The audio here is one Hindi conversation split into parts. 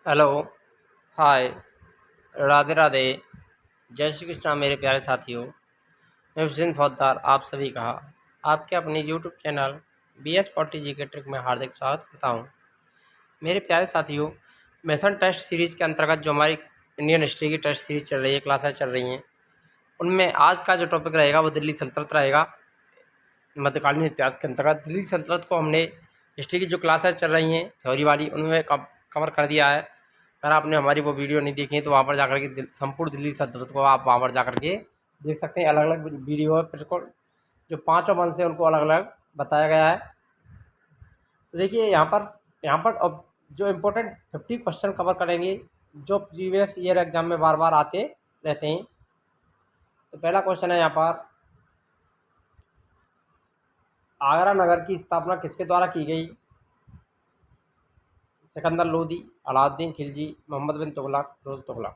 हेलो। हाय। राधे राधे। जय श्री कृष्णा मेरे प्यारे साथियों। मैं हुसैन फौजदार आप सभी का आपके अपने यूट्यूब चैनल BS40 जी के ट्रिक में हार्दिक स्वागत करता हूं। मेरे प्यारे साथियों, मेसन टेस्ट सीरीज़ के अंतर्गत जो हमारी इंडियन हिस्ट्री की टेस्ट सीरीज़ चल रही है, क्लासेस चल रही हैं, उनमें आज का जो टॉपिक रहेगा वो दिल्ली सल्तनत रहेगा। मध्यकालीन इतिहास के अंतर्गत दिल्ली सल्तनत को हमने हिस्ट्री की जो क्लासेस चल रही हैं थ्योरी वाली, उनमें कवर कर दिया है। अगर आपने हमारी वो वीडियो नहीं देखी तो वहाँ पर जाकर के संपूर्ण दिल्ली सल्तनत को आप वहाँ पर जाकर के देख सकते हैं। अलग अलग वीडियो है, बिल्कुल जो पाँचों वंश है उनको अलग अलग बताया गया है। तो देखिए यहाँ पर अब जो इम्पोर्टेंट 50 क्वेश्चन कवर करेंगे जो प्रीवियस ईयर एग्जाम में बार बार आते रहते हैं। तो पहला क्वेश्चन है यहाँ पर, आगरा नगर की स्थापना किसके द्वारा की गई? सिकंदर लोदी, अलाउद्दीन खिलजी, मोहम्मद बिन तुगलक, फिरोज तुगलक।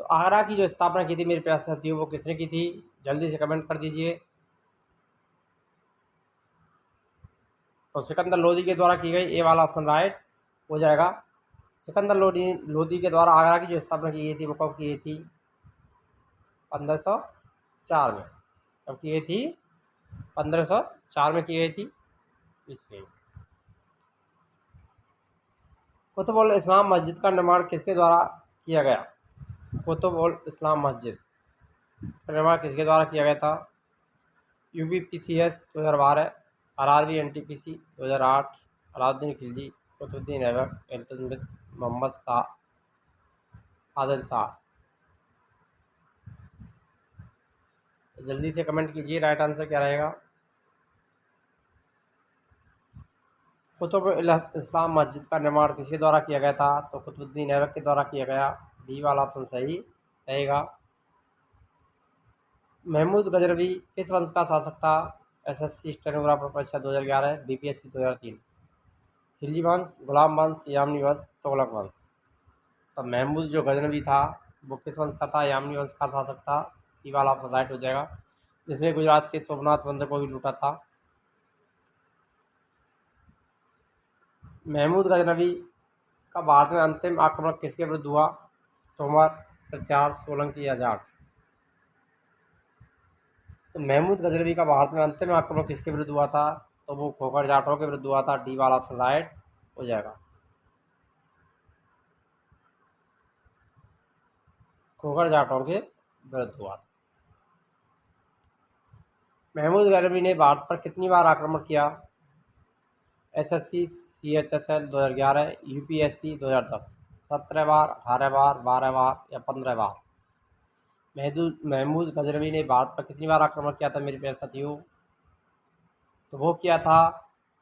तो आगरा की जो स्थापना की थी मेरे प्यारे साथियों, वो किसने की थी? जल्दी से कमेंट कर दीजिए। तो सिकंदर लोदी के द्वारा की गई, ए वाला ऑप्शन राइट हो जाएगा। सिकंदर लोदी लोदी के द्वारा आगरा की जो स्थापना की गई थी वो कब की गई थी? 1504 में। कब की गई थी? 1504 में की गई थी। इसलिए कुतुब उल इस्लाम मस्जिद का निर्माण किसके द्वारा किया गया? कुतुब उल इस्लाम मस्जिद का निर्माण किसके द्वारा किया गया था? UPPCS 2012, RRB NTPC 2008, Alauddin Khilji, Qutubuddin Aibak, Iltutmish, Mohammad Shah, Adil Shah. जल्दी से कमेंट कीजिए, राइट आंसर क्या रहेगा? कुतुब उल इस्लाम मस्जिद का निर्माण किसके द्वारा किया गया था? तो कुतुबुद्दीन ऐबक के द्वारा किया गया। डी वाला ऑप्शन सही रहेगा। महमूद गजनवी किस वंश का शासक था? SSC स्टेनोग्राफर परीक्षा 2011, BPSC 2003। खिलजी वंश, गुलाम वंश, यामनी वंश, तुगलक वंश। तो महमूद जो गजनवी था वो किस वंश का था? यामनी वंश का शासक था। सी वाला ऑप्शन राइट हो जाएगा, जिसने गुजरात के सोमनाथ मंदिर को भी लूटा था। महमूद गजनवी का भारत में अंतिम आक्रमण किसके विरुद्ध हुआ? तोमर, प्रत्यार, सोलंकी या जाट। तो महमूद गजनवी का भारत में अंतिम आक्रमण किसके विरुद्ध हुआ था? तो वो खोखर जाटों के विरुद्ध हुआ था। डी वाला ऑप्शन राइट हो जाएगा। खोखर जाटों के विरुद्ध हुआ था। महमूद गजनवी ने भारत पर कितनी बार आक्रमण किया? SSC CHSL 2011, UPSC 2010। 17 बार, 18 बार, 12 बार या 15 बार। महमूद गजनवी ने भारत पर कितनी बार आक्रमण किया था मेरे प्यारे साथियों? तो वो किया था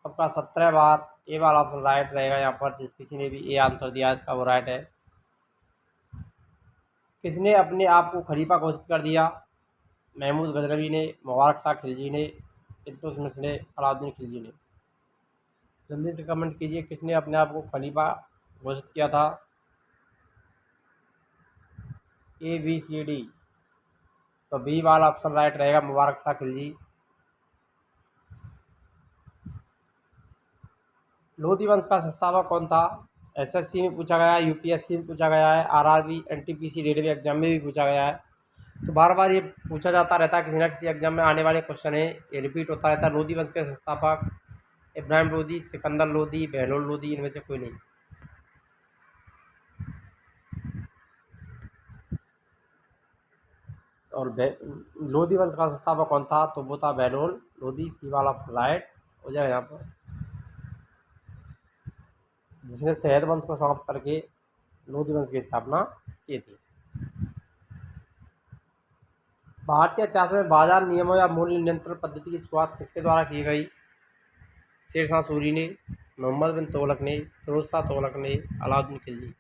आपका 17 बार। ए वाला ऑप्शन राइट रहेगा यहाँ पर। जिस किसी ने भी ए आंसर दिया इसका वो राइट है। किसने अपने आप को खलीफा घोषित कर दिया? महमूद गजनवी ने, मुबारक शाह खिलजी ने, इल्तुतमिश ने, अलाउद्दीन खिलजी ने। जल्दी से कमेंट कीजिए, किसने अपने आप को खलीफा घोषित किया था? ABCD। तो बी वाला ऑप्शन राइट रहेगा, मुबारक शाह खिलजी। लोधी वंश का संस्थापक कौन था? SSC में पूछा गया है, UPSC में पूछा गया है, RRB NTPC रेलवे एग्जाम में भी पूछा गया है। तो बार बार ये पूछा जाता रहता है, किसी न किसी एग्जाम में आने वाले क्वेश्चन है, ये रिपीट होता रहता है। लोधी वंश के संस्थापक इब्राहिम लोधी, सिकंदर लोधी, बहलोल लोधी, इनमें से कोई नहीं। और लोधी वंश का संस्थापक कौन था? तो वो था बहलोल लोधी। सी वाला राइट हो जाएगा यहाँ पर, जिसने शहद वंश को समाप्त करके लोधी वंश की स्थापना की थी। भारतीय इतिहास में बाजार नियमों या मूल्य नियंत्रण पद्धति की शुरुआत किसके द्वारा की गई? शेरशाह सूरी ने, मोहम्मद बिन तुगलक ने, फिरोज शाह तुगलक ने, अलाउद्दीन खिलजी।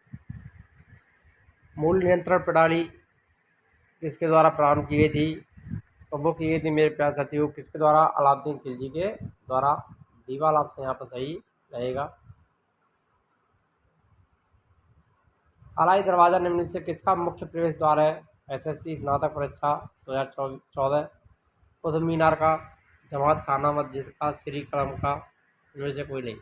मूल्य नियंत्रण प्रणाली किसके द्वारा प्रारंभ की गई थी? तो वो की गई थी मेरे प्यारे साथियों किसके द्वारा? अलाउद्दीन खिलजी के द्वारा। डी वाला ऑप्शन यहाँ पर सही रहेगा। अलाई दरवाज़ा निम्न से किसका मुख्य प्रवेश द्वार है? SSC स्नातक परीक्षा 2014। कुतुब मीनार का, जमात खाना मस्जिद का, श्री कलम का, इनमें से कोई नहीं।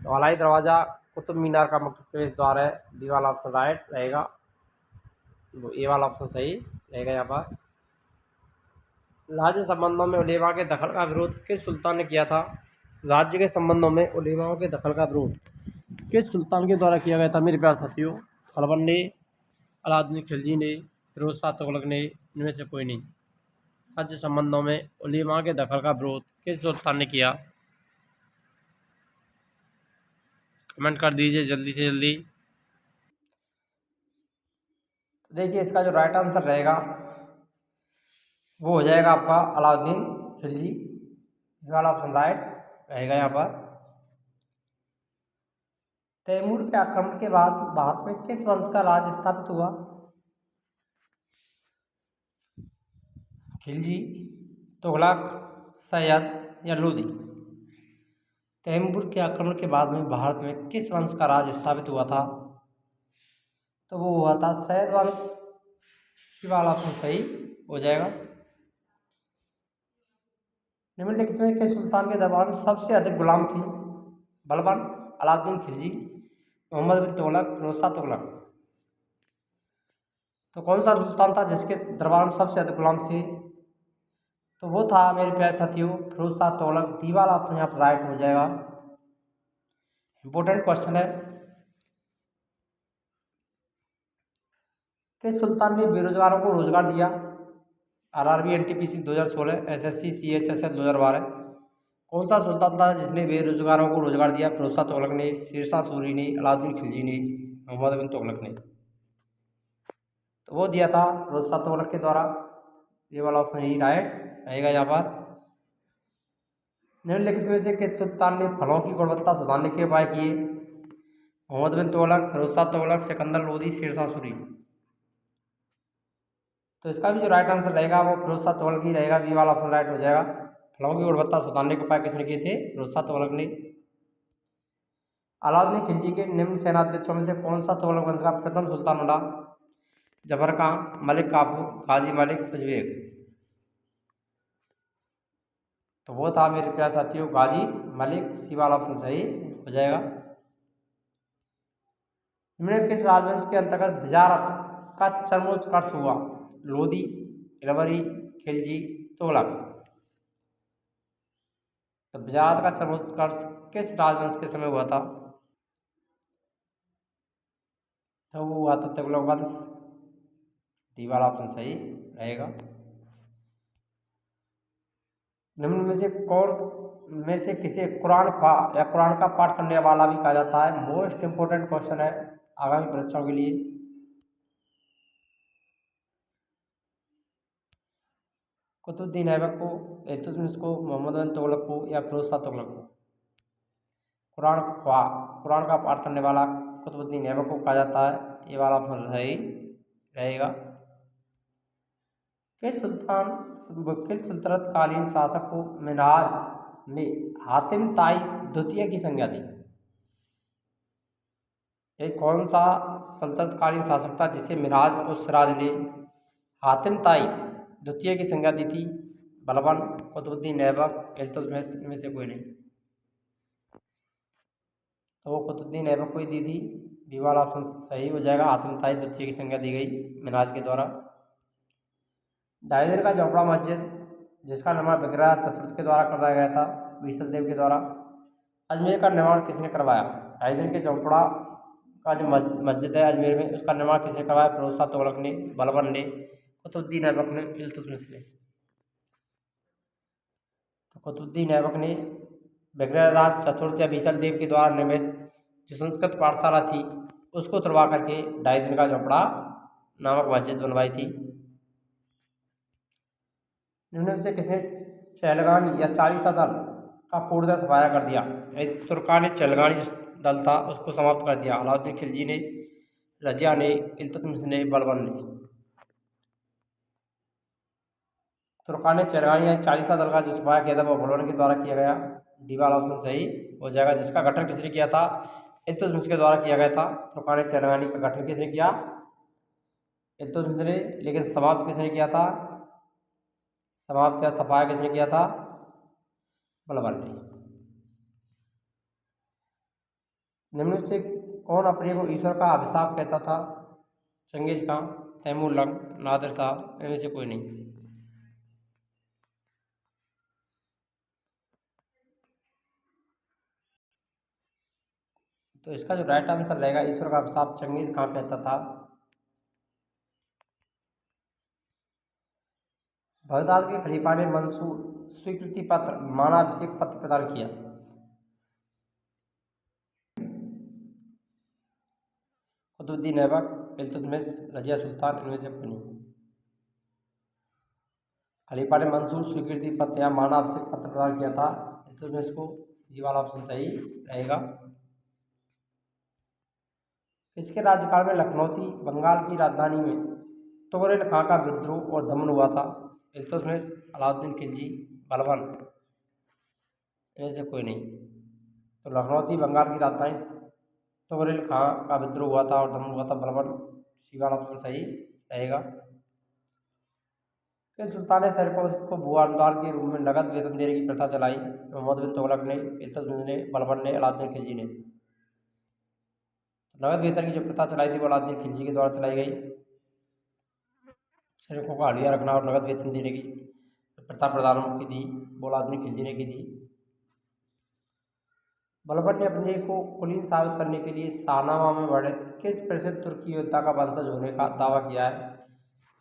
तो अलाई दरवाज़ा कुतुब मीनार का मुख्य प्रवेश द्वार है, बी वाला ऑप्शन राइट रहेगा, वो ए वाला ऑप्शन सही रहेगा यहाँ पर। राज्य संबंधों में उलेमा के दखल का विरोध किस सुल्तान ने किया था? राज्य के संबंधों में उलेमाओं के दखल का विरोध किस सुल्तान के द्वारा किया गया था मेरे प्यारे साथियों? बलबन ने, अलाउद्दीन खिलजी ने, फिरोज शाह तुगलक ने, इनमें से कोई नहीं। राज्य संबंधों में उलेमा के दखल का विरोध किस सुल्तान ने किया? कमेंट कर दीजिए जल्दी से जल्दी। देखिए इसका जो राइट आंसर रहेगा वो हो जाएगा आपका अलाउद्दीन खिलजी, ये वाला ऑप्शन राइट रहेगा यहाँ पर। तैमूर के आक्रमण के बाद भारत में किस वंश का राज स्थापित हुआ? खिलजी, तुगलक, सैयद या लोदी? तैमूर के आक्रमण के बाद में भारत में किस वंश का राज स्थापित हुआ था? तो वो हुआ था सैयद वंश, ये वाला ऑप्शन सही हो जाएगा। निम्नलिखित में किस सुल्तान के दरबार में सबसे अधिक गुलाम थी? बलबन, अलाउद्दीन खिलजी, मोहम्मद बिन तुगलक, फिरोज शाह तुगलक? तो कौन सा सुल्तान था जिसके दरबार में सबसे अधिक गुलाम थे? तो वो था मेरे प्यारे साथियों फिरोज शाह तुगलक, डी वाला ऑप्शन यहाँ पर राइट हो जाएगा। इंपॉर्टेंट क्वेश्चन है। किस सुल्तान ने बेरोजगारों को रोजगार दिया? RRB NTPC 2016, SSC CHSL 2012? कौन सा सुल्तान था जिसने बेरोजगारों को रोजगार दिया? फिरोज शाह तुगलक ने, शेरशाह सूरी ने, अलाउद्दीन खिलजी ने, मोहम्मद बिन तुगलक ने? तो वो दिया था फिरोज शाह तुगलक के द्वारा, ये वाला ऑप्शन ही राइट रहेगा यहाँ पर। निम्नलिखित में से किस सुल्तान ने फलों की गुणवत्ता सुधारने के उपाय किए? मोहम्मद बिन तुगलक, फिरोज शाह तुगलक, सिकंदर लोदी, शेरशाह सूरी? तो इसका भी जो राइट आंसर रहेगा वो फिरोज शाह तुगलक ही रहेगा, बी वाला ऑप्शन राइट हो जाएगा। फलों की गुणवत्ता सुधारने के उपाय किसने किए थे? फिरोज शाह तुगलक ने। अलाउद्दीन खिलजी के निम्न सेनाध्यक्षों में से कौन सा तुगलक वंश का प्रथम सुल्तान बना? जफर खां, मलिक काफूर, गाजी मलिक, उजबेक? तो वो था मेरे प्यारे साथियों गाजी मलिक, सी वाला ऑप्शन सही हो जाएगा। निम्न किस राजवंश के अंतर्गत वजारत का चरमोत्कर्ष हुआ? लोदी, इलवरी, खिलजी, तुगलक? तो वजारत का चरमोत्कर्ष किस राजवंश के समय हुआ था? तो वो हुआ था तुगलक वंश, डी वाला ऑप्शन सही रहेगा। निम्न में से कौन में से किसे कुरान ख्वा या कुरान का पाठ करने वाला भी कहा जाता है? मोस्ट इंपोर्टेंट क्वेश्चन है आगामी परीक्षाओं के लिए। कुतुबुद्दीन ऐबक को, इल्तुतमिश को, मोहम्मद बिन तुगलक को या फिरोज शाह तुगलक को? कुरान ख्वा, कुरान का पाठ करने वाला कुतुबुद्दीन ऐबक को कहा जाता है, ये वाला ऑप्शन सही रहेगा। किस सल्तनतकालीन शासक को मिनहाज ने हातिम ताई द्वितीय की संज्ञा दी? एक कौन सा सल्तनतकालीन शासक था जिसे मिनहाज और सिराज ने हातिम ताई द्वितीय की संज्ञा दी थी? बलबन, कुतुबुद्दीन ऐबक, इल्तुतमिश, में से कोई नहीं। तो वो कुतुबुद्दीन ऐबक को ही दी थी, बी वाला ऑप्शन सही हो जाएगा। हातिम ताई द्वितीय की संज्ञा दी गई मिनहाज के द्वारा। ढाई दिन का झोपड़ा मस्जिद जिसका निर्माण विग्रह चतुर्थ के द्वारा करवाया गया था, बीसल देव के द्वारा, अजमेर का निर्माण किसने करवाया? ढाई दिन के झोपड़ा का जो मस्जिद है अजमेर में, उसका निर्माण किसने करवाया? फिरोज शाह तुगलक ने, बलबन ने, कुतुबुद्दीन ऐबक ने, इल्तुतमिश ने? तो कुतुबुद्दीन ऐबक ने विग्रहराज चतुर्थ या बीसल देव के द्वारा निर्मित जो संस्कृत पाठशाला थी उसको तुड़वा करके ढाई दिन का झोपड़ा नामक मस्जिद बनवाई थी। निम्न में से किसने चहलगानी या चालीसा दल का पूर्णतः सफाया कर दिया? तुर्का ने चहलगानी जो दल था उसको समाप्त कर दिया। अलाउद्दीन खिलजी ने, रजिया ने, इल्तुतमिश ने, बलबन ने? तुर्का ने चहलगानी या चालीसा दल का जो सफाया किया था वो बलबन के द्वारा किया गया, डी वाला ऑप्शन सही हो जाएगा। जिसका गठन किसने किया था? इल्तुतमिश के द्वारा किया गया था। तुर्का ने चहलगानी का गठन किसने किया? इल्तुतमिश ने। लेकिन समाप्त किसने किया था? समाप्त या सफाया किसने किया था? बलबन ने। निम्न से कौन अपने को ईश्वर का अभिशाप कहता था? चंगेज खां, तैमूर लंग, नादिर शाह, इनमें से कोई नहीं। तो इसका जो राइट आंसर रहेगा, ईश्वर का अभिशाप चंगेज खां कहता था। बगदाद के खलीफा ने मंसूर स्वीकृति पत्र मानाभिषेक पत्र प्रदान किया। कुतुबुद्दीन ऐबक, इल्तुतमिश, रजिया सुल्तान, इनमें से कोई नहीं। खलीफा ने मंसूर स्वीकृति पत्र या मानाभिषेक पत्र प्रदान किया था इल्तुतमिश को। ये वाला ऑप्शन सही रहेगा। इसके राज्यकाल में लखनौती बंगाल की राजधानी में तुगरेल खां का विद्रोह और दमन हुआ था। इल्तुतमिश, अलाउद्दीन खिलजी, बलबन, इनमें से कोई नहीं। तो लखनौती बंगाल की राजधानी तुगरेल खां का विद्रोह हुआ था और दमन हुआ था बलबन। सी वाला ऑप्शन सही रहेगा। कि सुल्तान सैरकोस को भूआंदार के रूप में नगद वेतन देने की प्रथा चलाई। मोहम्मद बिन तुगलक ने, इल्तुतमिश ने, बलबन ने, अलाउद्दीन खिलजी ने। नगद वेतन की जो प्रथा चलाई थी वो अलाउद्दीन खिलजी के द्वारा चलाई गई। सैनिकों को हालिया रखना और नगद वेतन देने की प्रथा प्रधान की थी वो अलाउद्दीन खिलजी ने की थी। बलबन ने अपने को कुलीन साबित करने के लिए शाहनामा में वर्णित किस प्रसिद्ध तुर्की योद्धा का वंशज होने का दावा किया है?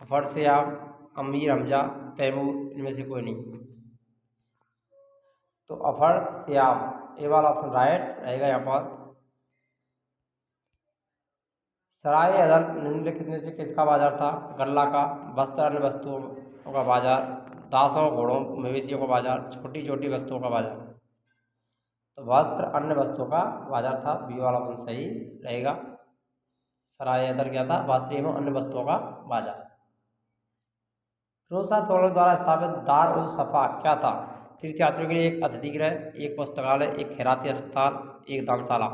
अफरसयाब, अमीर हमजा, तैमूर, इनमें से कोई नहीं। तो अफरसयाब, ये वाला ऑप्शन राइट रहेगा यहाँ पर। सराय अदल निम्नलिखित में से किसका बाजार था? गल्ला का, वस्त्र अन्य वस्तुओं का बाजार, दासों घोड़ों मवेशियों का बाजार, छोटी छोटी वस्तुओं का बाजार। तो वस्त्र अन्य वस्तुओं का बाजार था। बी वाला ऑप्शन सही रहेगा। सराय अदल क्या था? वस्त्र एवं अन्य वस्तुओं का बाजार। फिरोज शाह तुगलक द्वारा स्थापित दार उल सफा क्या था? तीर्थयात्रियों के लिए एक अतिथि गृह, एक पुस्तकालय, एक खैराती अस्पताल, एक दानशाला।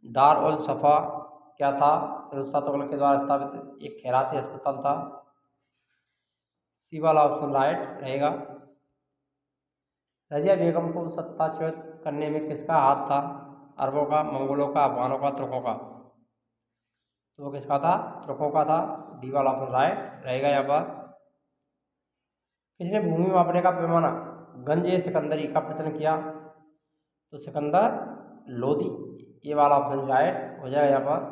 दार उल सफा क्या था? फिरोज शाह तुगलक के द्वारा स्थापित एक खैराती अस्पताल था। सी वाला ऑप्शन राइट रहेगा। रजिया बेगम को सत्ताच्युत करने में किसका हाथ था? अरबों का, मंगोलों का, अफगानों का, तुर्कों का। तो वो किसका था? तुर्कों का था। डी वाला ऑप्शन राइट रहेगा यहाँ पर। किसने भूमि मापने का पैमाना गंज सिकंदरी का प्रचलन किया? तो सिकंदर लोदी। ये वाला ऑप्शन राइट हो जाएगा यहाँ पर।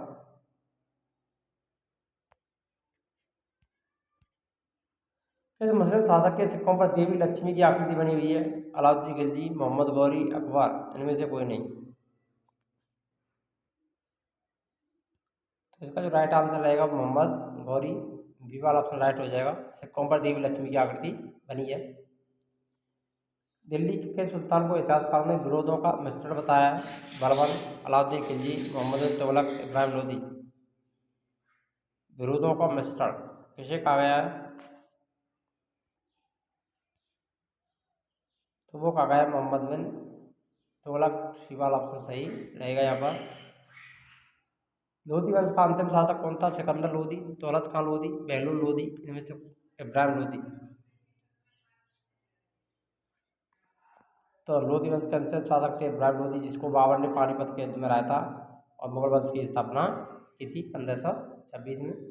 किस मुस्लिम शासक के सिक्कों पर देवी लक्ष्मी की आकृति बनी हुई है? अलाउद्दीन खिलजी, मोहम्मद गौरी, अकबर, इनमें से कोई नहीं। तो इसका जो राइट आंसर रहेगा मोहम्मद गौरी। बी वाला ऑप्शन राइट हो जाएगा। सिक्कों पर देवी लक्ष्मी की आकृति बनी है। दिल्ली के सुल्तान को इतिहासकारों ने विरोधों का मिश्रण बताया है? बलबन, अलाउद्दीन खिलजी, मोहम्मद बिन तुगलक, इब्राहिम लोदी। विरोधों का मिश्रण किसे कहा गया है? तो वो कहा गया मोहम्मद बिन तुगलक। सी वाला ऑप्शन सही रहेगा यहाँ पर। लोधी वंश का अंतिम शासक कौन था? सिकंदर लोधी, दौलत खान लोधी, बहलूल लोधी, इनमें से इब्राहिम लोधी। तो लोधी वंश के अंतिम शासक थे इब्राहिम लोधी, जिसको बाबर ने पानीपत के युद्ध में हराया था और मुगल वंश की स्थापना की थी 1526 में।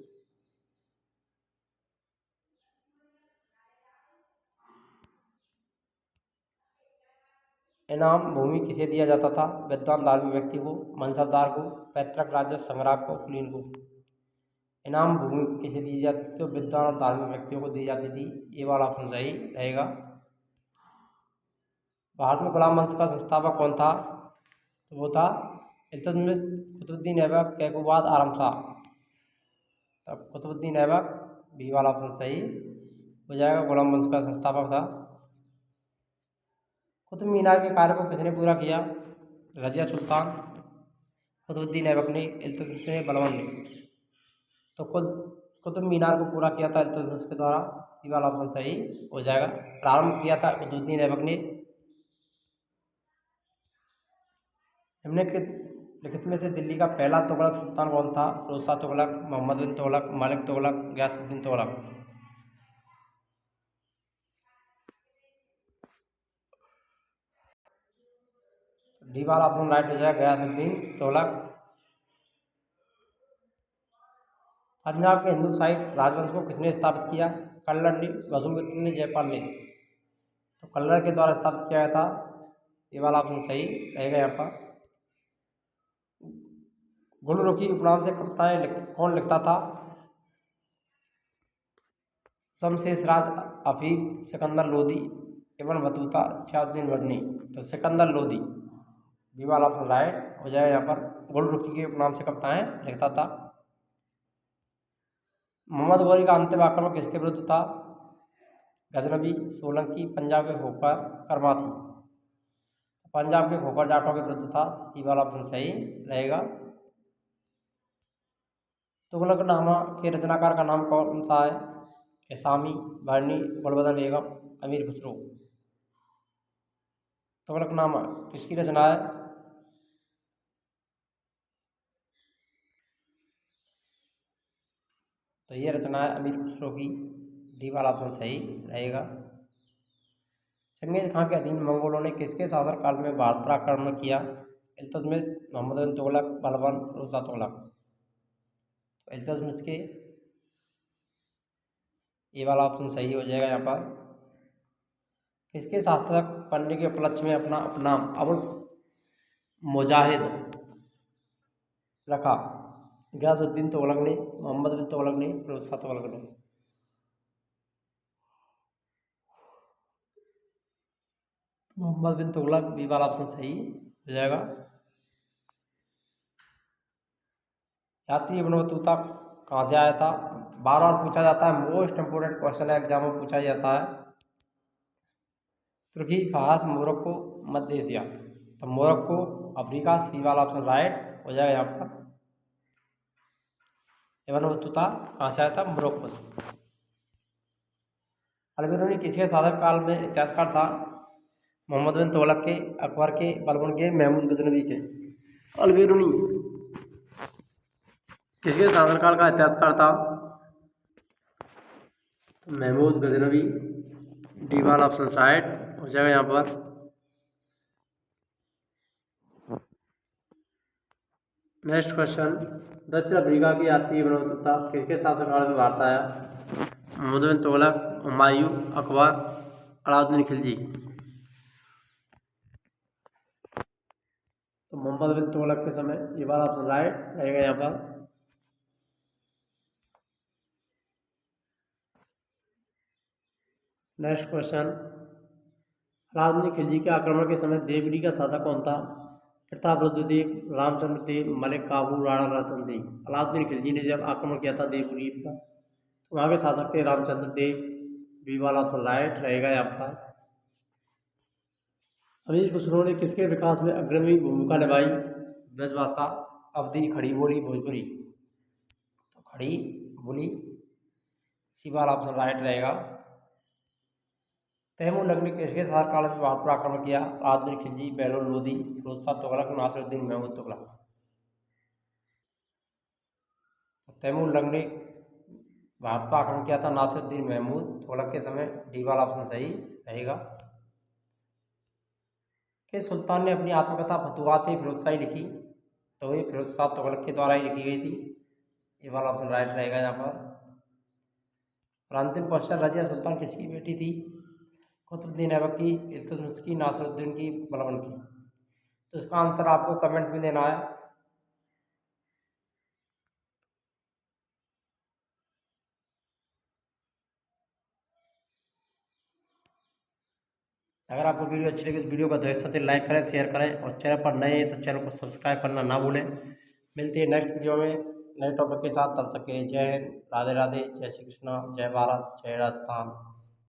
इनाम भूमि किसे दिया जाता था? विद्वान धार्मिक व्यक्ति को, मनसबदार को, पैतृक राजस्व संग्राहक को, कुलीन को। इनाम भूमि किसे दी जाती थी? तो विद्वान और धार्मिक व्यक्तियों को दी जाती थी। ये वाला ऑप्शन सही रहेगा। भारत में गुलाम वंश का संस्थापक कौन था? तो वो था इल्तुतमिश, कुतुबुद्दीन ऐबक, कैकूबाद, आलम शाह। तब कुतुबुद्दीन ऐबक। बी वाला ऑप्शन सही हो जाएगा। गुलाम वंश का संस्थापक था। कुतुब मीनार के कार्य को किसने पूरा किया? रजिया सुल्तान, कुतुबुद्दीन ऐबक ने, इल्तुतमिश ने, बलबन ने। तो कुतुब मीनार को पूरा किया था इल्तुतमिश के द्वारा। सी वाला ऑप्शन सही हो जाएगा। प्रारंभ किया था कुतुबुद्दीन ऐबक ने। निम्नलिखित लिखित में से दिल्ली का पहला तुगलक सुल्तान कौन था? फिरोज शाह तुगलक, मोहम्मद बिन तुगलक, मलिक तुगलक, गयासुद्दीन तुगलक। डी वाला ऑप्शन राइट हो जाएगा गयासुद्दीन तुगलक। पंजाब के हिंदू साहित्य राजवंश को किसने स्थापित किया? कल्लर ने, वसुमित्र ने, जयपाल ने। तो कल्लर के द्वारा स्थापित किया गया था। ये वाला ऑप्शन सही रहेगा यहाँ पर। गुलरुखी उपनाम से कविताएं कौन लिखता था? शमशेष राज, हफीज, सिकंदर लोदी, इब्न बतूता, छियाउद्दीन वडनी। तो सिकंदर लोदी बी वाला ऑप्शन राइट हो जाएगा यहाँ पर। गुलरुखी के उपनाम से कविताएं लिखता था। मोहम्मद गौरी का अंतिम आक्रमण किसके विरुद्ध था? गजनबी, सोलंकी, पंजाब के खोखर, करमाथी। पंजाब के खोखर जाटों के विरुद्ध था। सी वाला ऑप्शन सही रहेगा। तुगलकनामा के रचनाकार का नाम कौन सा है? इसामी, बरनी, गुलबदन बेगम, अमीर खुसरो। तुगलकनामा किसकी रचना है? तो ये रचना है अमीर खुसरो की। डी वाला ऑप्शन सही रहेगा। चंगेज खां के अधीन मंगोलों ने किसके शासनकाल में भारत पर आक्रमण किया? इल्तुतमिश, मोहम्मद बिन तुगलक, बलबन, फिरोज शाह तुगलक। तो इल्तुतमिश के ये वाला ऑप्शन सही हो जाएगा यहाँ पर। किसके शासक बनने के उपलक्ष्य में अपना उपनाम अबुल मुजाहिद रखा? गयासुद्दीन तुगलक ने, मोहम्मद बिन तुगलक ने, फिरोज शाह तुगलक ने। मोहम्मद बिन तुगलक बी वाला ऑप्शन सही हो जाएगा। यात्री इब्न बतूता कहाँ से आया था? बार बार पूछा जाता है, मोस्ट इंपोर्टेंट क्वेश्चन है, एग्जाम में पूछा जाता है। तुर्की, फारस, मोरक्को, मध्य एशिया। तो मोरक्को, अफ्रीका। सी वाला ऑप्शन राइट हो जाएगा यहाँ पर। इब्न बतूता कहाँ से आया था? मोरक्को से। अलबेरुनी किसके शासक काल में इतिहासकार था? मोहम्मद बिन तुगलक के, अकबर के, बलबन के, महमूद गजनवी के। अलबेरुनी किसके शासनकाल का इतिहासकार था? महमूद गजनवी। डी वाला ऑप्शन राइट हो जाएगा यहाँ पर। नेक्स्ट क्वेश्चन, दक्षिण अफ्रीका की यात्री इब्न बतूता किसके शासनकाल में भारत आया? मोहम्मद बिन तुगलक, हुमायूं, अकबर, अलाउद्दीन खिलजी। तो मोहम्मद बिन तुगलक के समय ये वाला ऑप्शन राइट रहेगा यहाँ पर। नेक्स्ट क्वेश्चन, अलाउद्दीन खिलजी के आक्रमण के समय देवगिरी का शासक कौन था? प्रतापरुद्रदेव, रामचंद्र देव, मलिक काफूर, राणा रतन सिंह। अलाउद्दीन खिलजी ने जब आक्रमण किया था देवगिरी का, तो वहाँ के शासक थे रामचंद्र देव। बी वाला ऑप्शन राइट रहेगा यहाँ पर। अमीर खुसरो ने किसके विकास में अग्रणी भूमिका निभाई? ब्रजभाषा, अवधी, खड़ी बोली, भोजपुरी। तो खड़ी बोली सी वाला ऑप्शन राइट रहेगा। तैमूर लंग ने किसके शासनकाल में भारत पर आक्रमण किया? अलाउद्दीन खिलजी, बहलोल लोदी, फिरोज शाह तुगलक, नासिरुद्दीन महमूद तुगलक। तैमूर लंग ने भारत पर आक्रमण किया था नासिरुद्दीन महमूद तुगलक के समय। डी वाला ऑप्शन सही रहेगा। कि सुल्तान ने अपनी आत्मकथा फतुहात फिरोजशाही लिखी? तो ये फिरोज शाह तुगलक के द्वारा ही लिखी गई थी। ये वाला ऑप्शन राइट रहेगा यहाँ पर। और अंतिम क्वेश्चन, रजिया सुल्तान किसकी बेटी थी? कुतुबुद्दीन ऐबक की, इल्तुतमिश की, नासिरुद्दीन की, बलबन की। तो इसका आंसर आपको कमेंट में देना है। अगर आपको वीडियो अच्छी लगी तो वीडियो को देख सकते लाइक करें, शेयर करें, और चैनल पर नए हैं तो चैनल को सब्सक्राइब करना ना भूलें। मिलते हैं नेक्स्ट वीडियो में नए टॉपिक के साथ। तब तक के लिए जय हिंद, राधे राधे, जय श्री कृष्णा, जय भारत, जय राजस्थान।